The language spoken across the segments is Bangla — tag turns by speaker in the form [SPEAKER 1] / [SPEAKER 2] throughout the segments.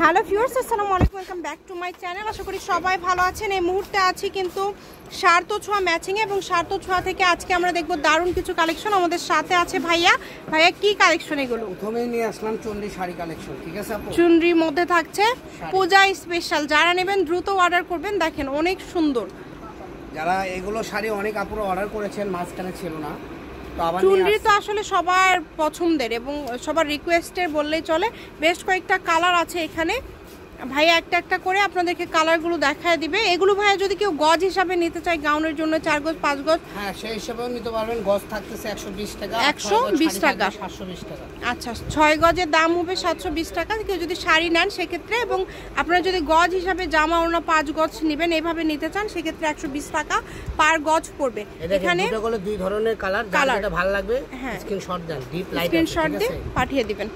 [SPEAKER 1] হ্যালো ভিউয়ার্স, আসসালামু আলাইকুম, welcome back to my channel. আশা করি সবাই ভালো আছেন। এই মুহূর্তে আছি কিন্তু শার্ত ছোঁয়া ম্যাচিং এবং শার্ত ছোঁয়া থেকে আজকে আমরা দেখব দারুণ কিছু কালেকশন। আমাদের সাথে আছে ভাইয়া। ভাইয়া কি কালেকশন এগুলো?
[SPEAKER 2] প্রথমেই নিয়ে আসলাম চুনরি শাড়ি কালেকশন, ঠিক আছে আপু?
[SPEAKER 1] চুনরির মধ্যে থাকছে পূজা স্পেশাল। যারা নেবেন দ্রুত অর্ডার করবেন। দেখেন অনেক সুন্দর
[SPEAKER 2] যারা এগুলো শাড়ি অনেক আপুরা অর্ডার করেছেন, মাঝখানে ছিল না।
[SPEAKER 1] চুনরি তো আসলে সবার পছন্দের এবং সবার রিকোয়েস্টের বললেই চলে। বেশ কয়েকটা কালার আছে এখানে। ভাইয়া একটা একটা করে আপনাদেরকে কালারগুলো দেখায় দিবে। এগুলো ভাইয়া যদি কেউ গজ হিসাবে নিতে চায়, গাউনের জন্য 4 গজ 5 গজ,
[SPEAKER 2] হ্যাঁ সেই হিসাবেও নিতে পারবেন। গজ থাকতেছে 120 টাকা,
[SPEAKER 1] 120 টাকা,
[SPEAKER 2] 720 টাকা।
[SPEAKER 1] আচ্ছা 6 গজের দাম হবে 720 টাকা। কেউ যদি শাড়ি নেন সেক্ষেত্রে, এবং আপনারা যদি গজ হিসাবে জামা ওড়না 5 গজ নেবেন, এইভাবে নিতে চান, সেক্ষেত্রে 120 টাকা পার গজ পড়বে।
[SPEAKER 2] এখানে দুই ধরনের কালার, যেটা ভালো লাগবে স্ক্রিনশট দেন, ডিপ লাইট
[SPEAKER 1] স্ক্রিনশট দিয়ে পাঠিয়ে দিবেন।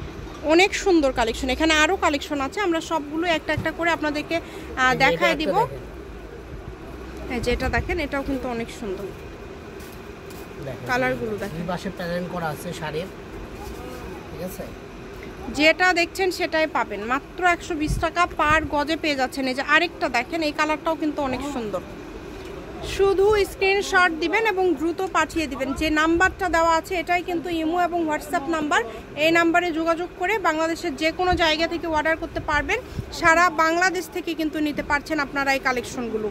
[SPEAKER 1] অনেক সুন্দর কালেকশন। এখানে আরো কালেকশন আছে, আমরা সবগুলো একটা একটা করে আপনাদেরকে দেখায় দিব। এই যে এটা দেখেন, এটাও কিন্তু অনেক সুন্দর। কালারগুলো দেখেন,
[SPEAKER 2] পাশে প্যাটার্ন করা আছে শাড়ির, ঠিক আছে?
[SPEAKER 1] যেটা দেখছেন সেটাই পাবেন মাত্র 120 টাকা পার গজে পেয়ে যাচ্ছেন। এই যে আরেকটা দেখেন, এই কালারটাও কিন্তু অনেক সুন্দর। শুধু স্ক্রিনশট দিবেন এবং দ্রুত পাঠিয়ে দিবেন। যে নাম্বারটা দেওয়া আছে এটাই কিন্তু ইমো এবং হোয়াটসঅ্যাপ নাম্বার। এই নাম্বারে যোগাযোগ করে বাংলাদেশের যে কোনো জায়গা থেকে অর্ডার করতে পারবেন। সারা বাংলাদেশ থেকে কিন্তু নিতে পারছেন আপনারা এই কালেকশনগুলো।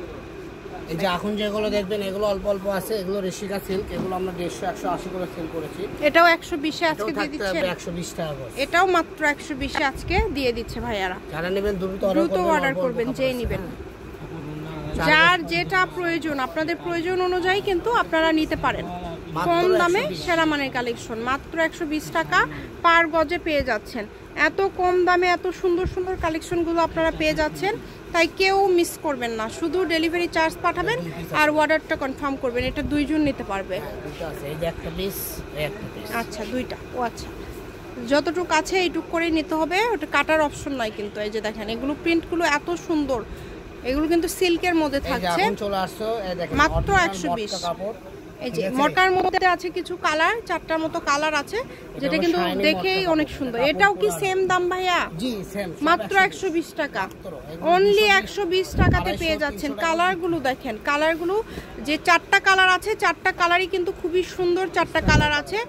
[SPEAKER 2] এই যে এখন যেগুলো দেখবেন এগুলো অল্প অল্প আছে, এগুলো রেশিকা সিল্ক, এগুলো আমরা 150 180 করে সেল করেছি।
[SPEAKER 1] এটাও 120 এ আজকে দিয়ে দিচ্ছে,
[SPEAKER 2] 120 টাকা গজ।
[SPEAKER 1] এটাও মাত্র 120 এ আজকে দিয়ে দিচ্ছে ভাইয়ারা।
[SPEAKER 2] যারা নেবেন দ্রুত
[SPEAKER 1] অর্ডার করবেন, যেই নেবেন। যার যেটা প্রয়োজন, আপনাদের প্রয়োজন অনুযায়ী কিন্তু আপনারা নিতে পারেন। কম দামে সেরা মানের কালেকশন, মাত্র 120 টাকা পার গজে পেয়ে যাচ্ছেন। এত কম দামে এত সুন্দর সুন্দর কালেকশনগুলো আপনারা পেয়ে যাচ্ছেন, তাই কেউ মিস করবেন না। শুধু ডেলিভারি চার্জ পাঠাবেন আর অর্ডারটা কনফার্ম করবেন। এটা দুইজন নিতে পারবে। আচ্ছা দুইটা, ও আচ্ছা, যতটুকু আছে এইটুকু করেই নিতে হবে, ওটা কাটার অপশন নাই কিন্তু। এই যে দেখেন, এগুলো প্রিন্টগুলো এত সুন্দর, এগুলো কিন্তু সিল্কের মধ্যে থাকছে, মাত্র 120। এই যে মটকার মধ্যে আছে কিছু কালার, 4টার মতো কালার আছে, যেটা কিন্তু দেখেই অনেক সুন্দর। এটাও কি সেম দাম ভাইয়া?
[SPEAKER 2] জি সেম,
[SPEAKER 1] মাত্র 120 টাকা, অনলি 120 টাকাতে পেয়ে যাচ্ছেন। কালারগুলো দেখেন, কালারগুলো যে 4টা কালার আছে, 4টা কালারই কিন্তু খুবই সুন্দর। 4টা কালার আছে।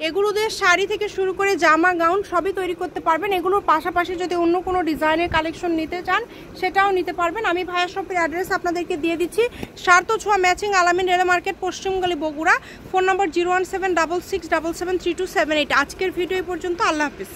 [SPEAKER 1] এগুলো দিয়ে শাড়ি থেকে শুরু করে জামা গাউন সবই তৈরি করতে পারবেন। এগুলোর পাশাপাশি যদি অন্য কোনো ডিজাইনের কালেকশন নিতে চান সেটাও নিতে পারবেন। আমি ভাইয়া শপের অ্যাড্রেস আপনাদেরকে দিয়ে দিচ্ছি। শার্ত ছোঁয়া ম্যাচিং, আলামিন রেল মার্কেট, পশ্চিমগলি, বগুড়া। Phone number 01766773278। আজকের ভিডিও এই পর্যন্ত। আল্লাহ হাফিজ।